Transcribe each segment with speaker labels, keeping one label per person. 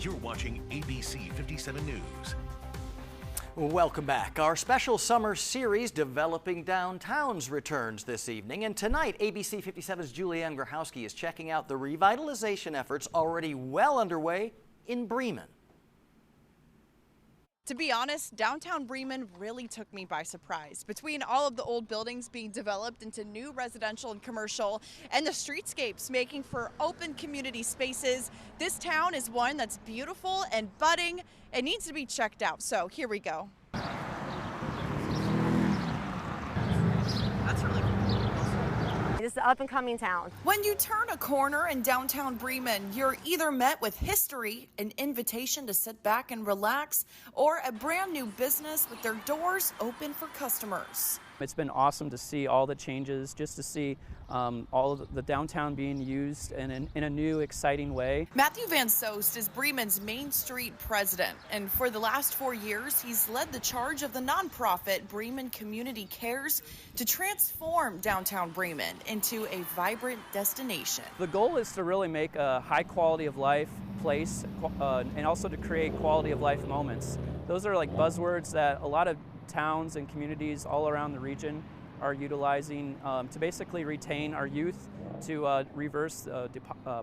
Speaker 1: You're watching ABC 57 News.
Speaker 2: Welcome back. Our special summer series, Developing Downtowns, returns this evening. And tonight, ABC 57's Julianne Grohowski is checking out the revitalization efforts already well underway in Bremen.
Speaker 3: To be honest, downtown Bremen really took me by surprise. Between all of the old buildings being developed into new residential and commercial, and the streetscapes making for open community spaces, this town is one that's beautiful and budding and needs to be checked out. So here we go. That's really cool.
Speaker 4: This is an up-and-coming town.
Speaker 3: When you turn a corner in downtown Bremen, you're either met with history, an invitation to sit back and relax, or a brand new business with their doors open for customers.
Speaker 5: It's been awesome to see all the changes, just to see all of the downtown being used in a new, exciting way.
Speaker 3: Matthew Van Soest is Bremen's Main Street president, and for the last 4 years, he's led the charge of the nonprofit Bremen Community Cares to transform downtown Bremen into a vibrant destination.
Speaker 5: The goal is to really make a high quality of life place and also to create quality of life moments. Those are like buzzwords that a lot of towns and communities all around the region are utilizing to basically retain our youth, to reverse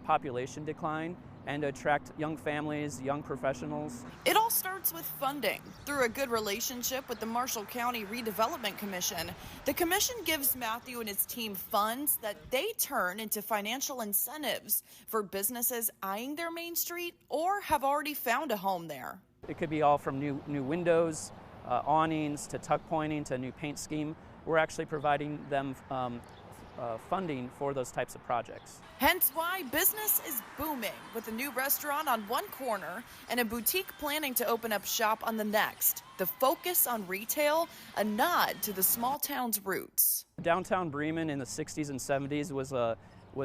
Speaker 5: population decline, and to attract young families, young professionals.
Speaker 3: It all starts with funding. Through a good relationship with the Marshall County Redevelopment Commission, the commission gives Matthew and his team funds that they turn into financial incentives for businesses eyeing their main street or have already found a home there.
Speaker 5: It could be all from new windows, awnings, to tuck pointing, to a new paint scheme. We're actually providing them funding for those types of projects.
Speaker 3: Hence why business is booming, with a new restaurant on one corner and a boutique planning to open up shop on the next. The focus on retail, a nod to the small town's roots.
Speaker 5: Downtown Bremen in the 60s and 70s was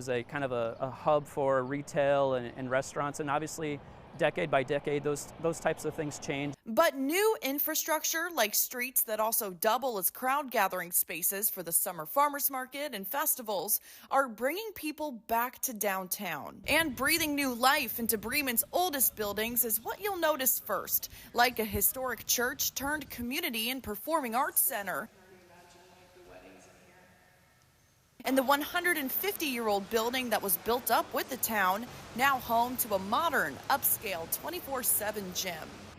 Speaker 5: a kind of a hub for retail and restaurants, and obviously decade by decade, those types of things change.
Speaker 3: But new infrastructure, like streets that also double as crowd gathering spaces for the summer farmers market and festivals, are bringing people back to downtown. And breathing new life into Bremen's oldest buildings is what you'll notice first, like a historic church turned community and performing arts center. And the 150-year-old building that was built up with the town, now home to a modern, upscale 24/7 gym.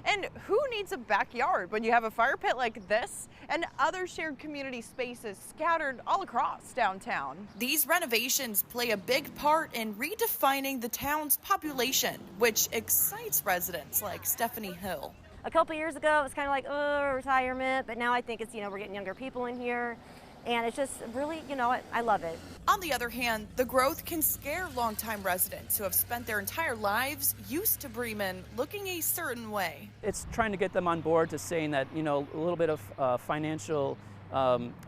Speaker 3: And who needs a backyard when you have a fire pit like this and other shared community spaces scattered all across downtown? These renovations play a big part in redefining the town's population, which excites residents like Stephanie Hill.
Speaker 4: A couple years ago, it was kind of like, oh, retirement, but now I think it's, we're getting younger people in here. And it's just really, I love it.
Speaker 3: On the other hand, the growth can scare longtime residents who have spent their entire lives used to Bremen looking a certain way.
Speaker 5: It's trying to get them on board to saying that, a little bit of financial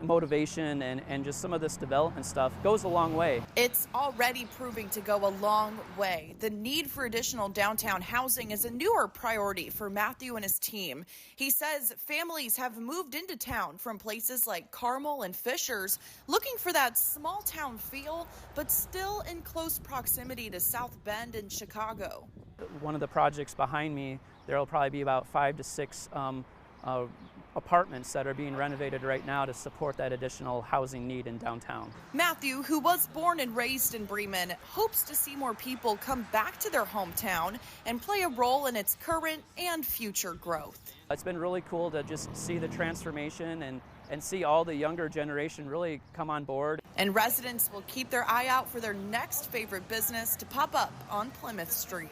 Speaker 5: motivation and just some of this development stuff goes a long way.
Speaker 3: It's already proving to go a long way. The need for additional downtown housing is a newer priority for Matthew and his team. He says families have moved into town from places like Carmel and Fishers, looking for that small town feel, but still in close proximity to South Bend and Chicago.
Speaker 5: One of the projects behind me, there will probably be about 5 to 6 apartments that are being renovated right now to support that additional housing need in downtown.
Speaker 3: Matthew, who was born and raised in Bremen, hopes to see more people come back to their hometown and play a role in its current and future growth.
Speaker 5: It's been really cool to just see the transformation and see all the younger generation really come on board.
Speaker 3: And residents will keep their eye out for their next favorite business to pop up on Plymouth Street.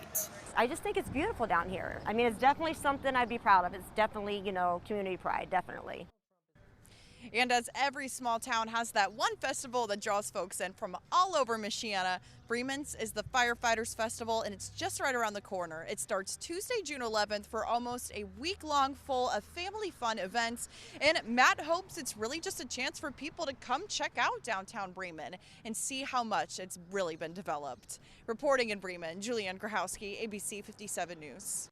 Speaker 4: I just think it's beautiful down here. I mean, it's definitely something I'd be proud of. It's definitely, community pride, definitely.
Speaker 3: And as every small town has that one festival that draws folks in from all over Michiana, Bremen's is the Firefighters Festival, and it's just right around the corner. It starts Tuesday, June 11th for almost a week-long full of family fun events. And Matt hopes it's really just a chance for people to come check out downtown Bremen and see how much it's really been developed. Reporting in Bremen, Julianne Grohowski, ABC 57 News.